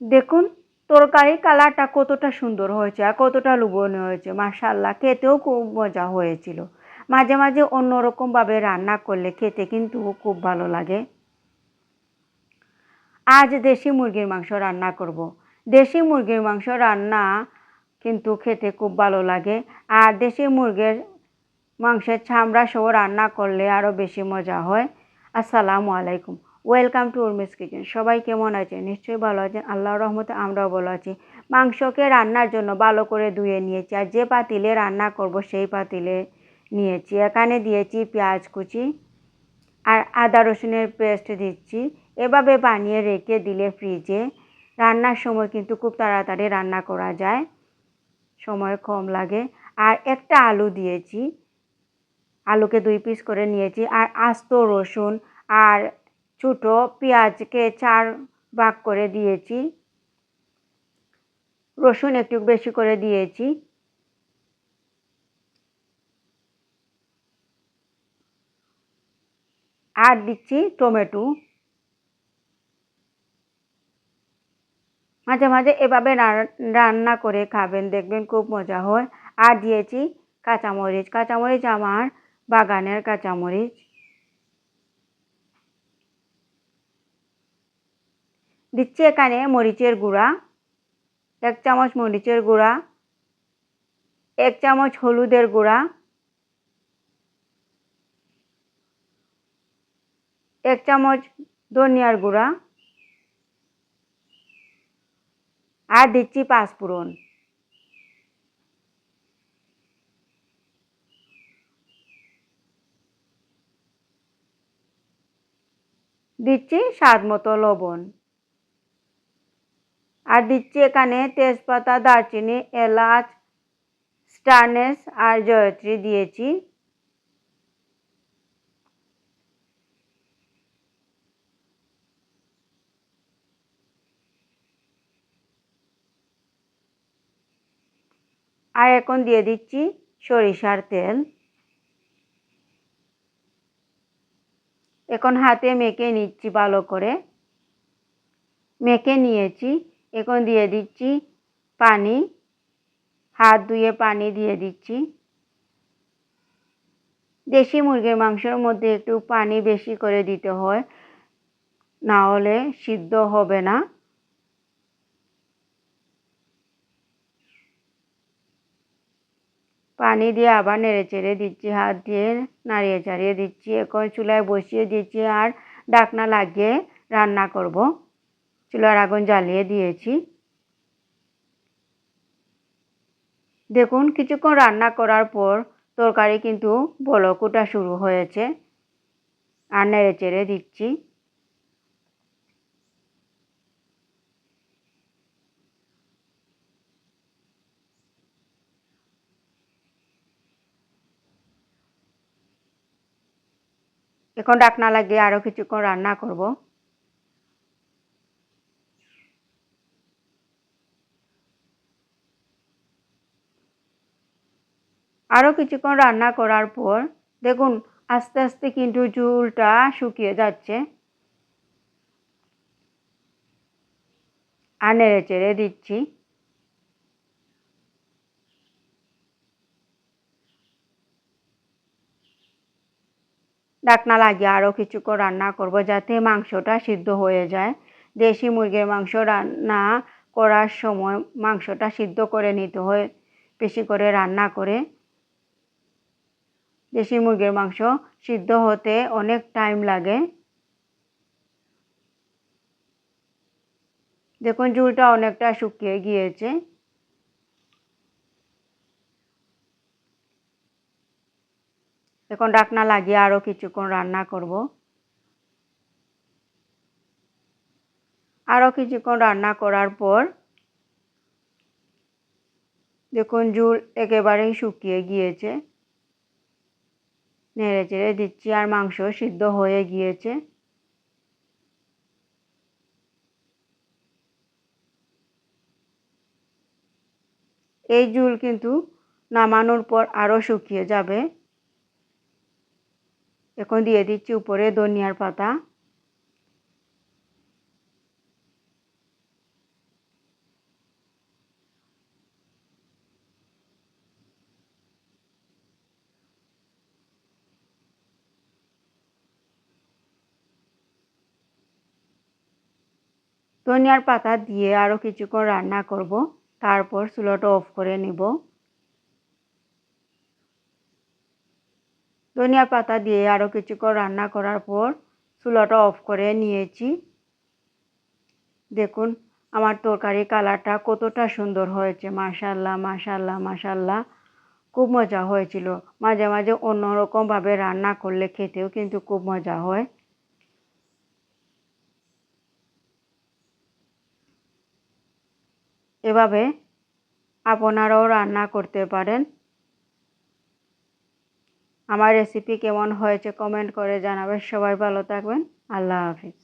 দেখুন তরকারি কালারটা কতটা সুন্দর হয়েছে আর কতটা লোভনীয় হয়েছে, মাশাআল্লাহ খেতেও খুব মজা হয়েছিল। মাঝে মাঝে অন্যরকমভাবে রান্না করলে খেতে কিন্তু খুব ভালো লাগে। আজ দেশি মুরগির মাংস রান্না করব। দেশি মুরগির মাংস রান্না কিন্তু খেতে খুব ভালো লাগে। আর দেশি মুরগির মাংসের চামড়া সহ রান্না করলে আরও বেশি মজা হয়। আসসালামু আলাইকুম, ওয়েলকাম টু উর্মিস কিচেন। সবাই কেমন আছেন? নিশ্চয়ই ভালো আছেন। আল্লাহর রহমতে আমরাও ভালো আছি। মাংসকে রান্নার জন্য ভালো করে ধুয়ে নিয়েছি, আর যে পাতিলে রান্না করব সেই পাতিলে নিয়েছি। এখানে দিয়েছি পেঁয়াজ কুচি আর আদা রসুনের পেস্ট দিচ্ছি। এভাবে বানিয়ে রেখে দিলে ফ্রিজে রান্নার সময় কিন্তু খুব তাড়াতাড়ি রান্না করা যায়, সময় কম লাগে। আর একটা আলু দিয়েছি, আলুকে 2 পিস করে নিয়েছি। আর আস্ত রসুন আর ছোটো পেঁয়াজকে 4 ভাগ করে দিয়েছি, রসুন একটু বেশি করে দিয়েছি। আর দিচ্ছি টমেটো। মাঝে মাঝে এভাবে রান্না করে খাবেন, দেখবেন খুব মজা হয়। আর দিয়েছি কাঁচামরিচ। কাঁচামরিচ আমার বাগানের কাঁচামরিচ। দিচ্ছি এখানে মরিচের গুঁড়া, 1 চামচ মরিচের গুঁড়া, 1 চামচ হলুদের গুঁড়া, 1 চামচ ধনিয়ার গুঁড়া, আর দিচ্ছি পাঁচফোড়ন। দিচ্ছি স্বাদ মতো লবণ। আর দিচ্ছি এখানে তেজপাতা, দারচিনি, এলাচ, স্টারনেস আর জয়ত্রী দিয়েছি। আর এখন দিয়ে দিচ্ছি সরিষার তেল। এখন হাতে মেখে নিচ্ছি ভালো করে। মেখে নিয়েছি। এখন দিয়ে দিচ্ছি পানি, হাত ধুয়ে পানি দিয়ে দিচ্ছি। দেশি মুরগির মাংসের মধ্যে একটু পানি বেশি করে দিতে হয়, না হলে সিদ্ধ হবে না। পানি দিয়ে আবার নেড়ে চেড়ে দিচ্ছি, হাত দিয়ে নাড়িয়ে চাড়িয়ে দিচ্ছি। এখন চুলায় বসিয়ে দিচ্ছি আর ঢাকনা লাগিয়ে রান্না করব। চুলার আগুন জ্বালিয়ে দিয়েছি। দেখুন কিছুক্ষণ রান্না করার পর তরকারি কিন্তু বলক ওঠা শুরু হয়েছে। আর নেড়ে চেড়ে দিচ্ছি। এখন ঢাকনা লাগিয়ে আরও কিছুক্ষণ রান্না করব। আরও কিছুক্ষণ রান্না করার পর দেখুন আস্তে আস্তে কিন্তু ঝোলটা শুকিয়ে যাচ্ছে। আর নেড়ে চেড়ে দিচ্ছি। ঢাকনা লাগিয়ে আরও কিছুক্ষণ রান্না করব যাতে মাংসটা সিদ্ধ হয়ে যায়। দেশি মুরগির মাংস রান্না করার সময় মাংসটা সিদ্ধ করে নিতে হয় বেশি করে রান্না করে। দেশি মুরগির মাংস সিদ্ধ হতে অনেক টাইম লাগে। দেখুন ঝোলটা অনেকটা শুকিয়ে গিয়েছে। এখন ঢাকনা লাগিয়ে আরও কিছুক্ষণ রান্না করব। আরও কিছুক্ষণ রান্না করার পর দেখুন ঝোল একেবারেই শুকিয়ে গিয়েছে। নেড়ে চেড়ে দিচ্ছি আর মাংস সিদ্ধ হয়ে গিয়েছে। এই ঝোল কিন্তু নামানোর পর আরও শুকিয়ে যাবে। এখন দিয়ে দিচ্ছি উপরে ধনিয়ার পাতা। ধনিয়ার পাতা দিয়ে আরও কিছুক্ষণ রান্না করব, তারপর চুলাটা অফ করে নিব। ধনিয়ার পাতা দিয়ে আরও কিছুক্ষণ রান্না করার পর চুলাটা অফ করে নিয়েছি। দেখুন আমার তরকারি কালারটা কতটা সুন্দর হয়েছে, মাশাআল্লাহ মাশাআল্লাহ মাশাআল্লাহ। খুব মজা হয়েছিল। মাঝে মাঝে অন্যরকমভাবে রান্না করলে খেতেও কিন্তু খুব মজা হয়। এভাবে আপনারাও রান্না করতে পারেন। আমার রেসিপি কেমন হয়েছে কমেন্ট করে জানাবেন। সবাই ভালো থাকবেন। আল্লাহ হাফিজ।